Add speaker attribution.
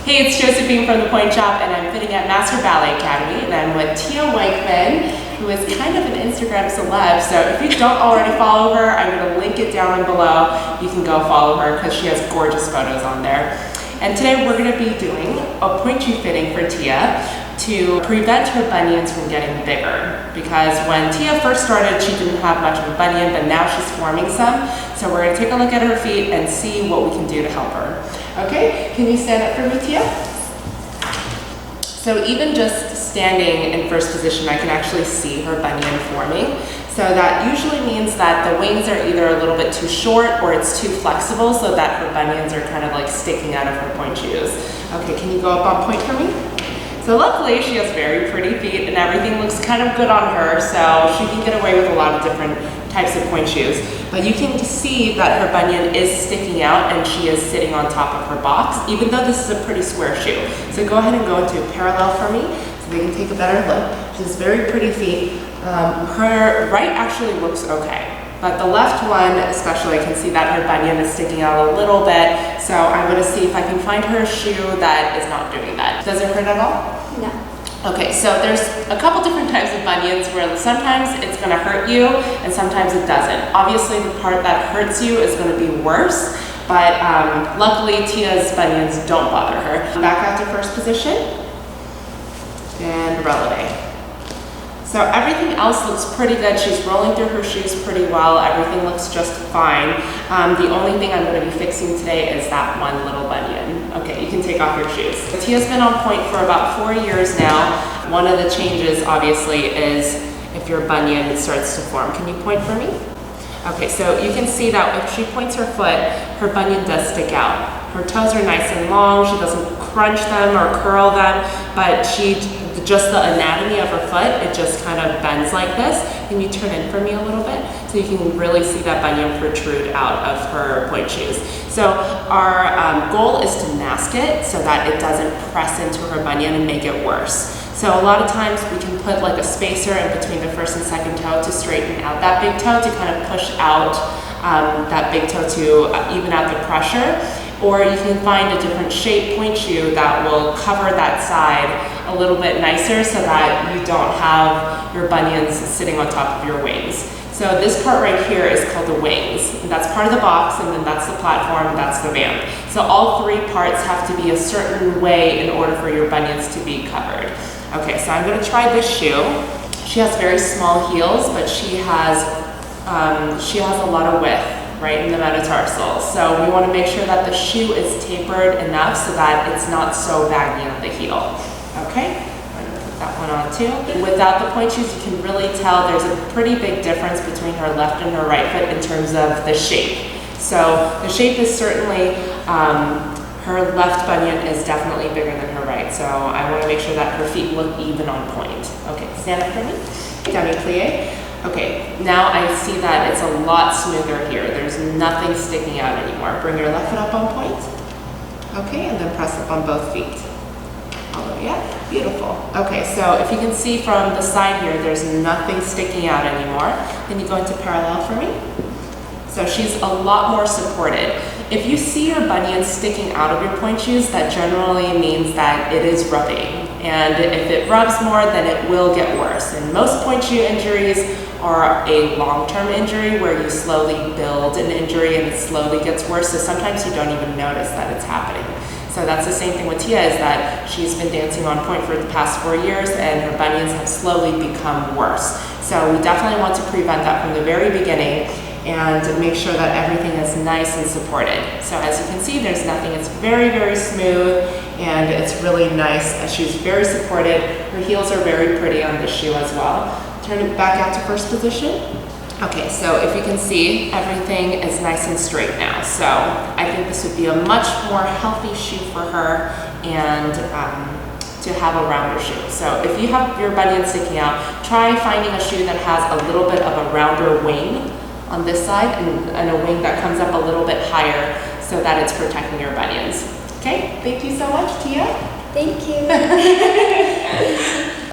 Speaker 1: Hey, it's Josephine from the Pointe shop, and I'm fitting at Master Ballet Academy, and I'm with Tia Wenkman, who is kind of an Instagram celeb. So if you don't already follow her, I'm going to link it down below. You can go follow her because she has gorgeous photos on there. And today we're going to be doing a pointe shoe fitting for Tia to prevent her bunions from getting bigger. Because when Tia first started, she didn't have much of a bunion, but now she's forming some. So we're going to take a look at her feet and see what we can do to help her. Okay, can you stand up for me, Tia? So even just standing in first position, I can actually see her bunion forming. So that usually means that the wings are either a little bit too short or it's too flexible so that her bunions are kind of like sticking out of her pointe shoes. Okay, can you go up on pointe for me? So luckily she has very pretty feet and everything looks kind of good on her, so she can get away with a lot of different types of pointe shoes. But you can see that her bunion is sticking out and she is sitting on top of her box, even though this is a pretty square shoe. So go ahead and go into parallel for me so they can take a better look. She has very pretty feet. Her right actually looks okay. But the left one, especially, I can see that her bunion is sticking out a little bit. So I'm going to see if I can find her a shoe that is not doing that. Does it hurt at all?
Speaker 2: No.
Speaker 1: Okay, so there's a couple different types of bunions where sometimes it's going to hurt you and sometimes it doesn't. Obviously, the part that hurts you is going to be worse, but luckily Tia's bunions don't bother her. Back out to first position and releve. So everything else looks pretty good. She's rolling through her shoes pretty well. Everything looks just fine. The only thing I'm going to be fixing today is that one little bunion. Okay, you can take off your shoes. Tia's been on pointe for about 4 years now. One of the changes, obviously, is if your bunion starts to form. Can you point for me? Okay, so you can see that if she points her foot, her bunion does stick out. Her toes are nice and long. She doesn't crunch them or curl them, but just the anatomy of her foot, it just kind of bends like this. Can you turn in for me a little bit? So you can really see that bunion protrude out of her pointe shoes. So our goal is to mask it so that it doesn't press into her bunion and make it worse. So a lot of times we can put like a spacer in between the first and second toe to straighten out that big toe, to kind of push out that big toe to even out the pressure. Or you can find a different shape pointe shoe that will cover that side a little bit nicer so that you don't have your bunions sitting on top of your wings. So this part right here is called the wings. And that's part of the box, and then that's the platform, and that's the ramp. So all three parts have to be a certain way in order for your bunions to be covered. Okay, so I'm going to try this shoe. She has very small heels, but she has a lot of width right in the metatarsal. So we want to make sure that the shoe is tapered enough so that it's not so baggy on the heel. Okay, I'm going to put that one on too. Without the pointe shoes, you can really tell there's a pretty big difference between her left and her right foot in terms of the shape. So the shape is certainly, her left bunion is definitely bigger than her right. So I want to make sure that her feet look even on pointe. Okay, stand up for me. Demi-plie. Okay, now I see that it's a lot smoother here. There's nothing sticking out anymore. Bring your left foot up on pointe. Okay, and then press up on both feet. All the way up. Beautiful. Okay, so if you can see from the side here, there's nothing sticking out anymore. Can you go into parallel for me? So she's a lot more supported. If you see your bunion sticking out of your pointe shoes, that generally means that it is rubbing. And if it rubs more, then it will get worse. And most pointe shoe injuries are a long-term injury where you slowly build an injury and it slowly gets worse. So sometimes you don't even notice that it's happening. So that's the same thing with Tia, is that she's been dancing on pointe for the past 4 years and her bunions have slowly become worse. So we definitely want to prevent that from the very beginning and make sure that everything is nice and supported. So as you can see, there's nothing. It's very, very smooth and it's really nice. She's very supported. Her heels are very pretty on this shoe as well. Turn it back out to first position. Okay, so if you can see, everything is nice and straight now. So I think this would be a much more healthy shoe for her and to have a rounder shoe. So if you have your bunion sticking out, try finding a shoe that has a little bit of a rounder wing on this side and a wing that comes up a little bit higher so that it's protecting your bunions. Okay, thank you so much, Tia.
Speaker 2: Thank you.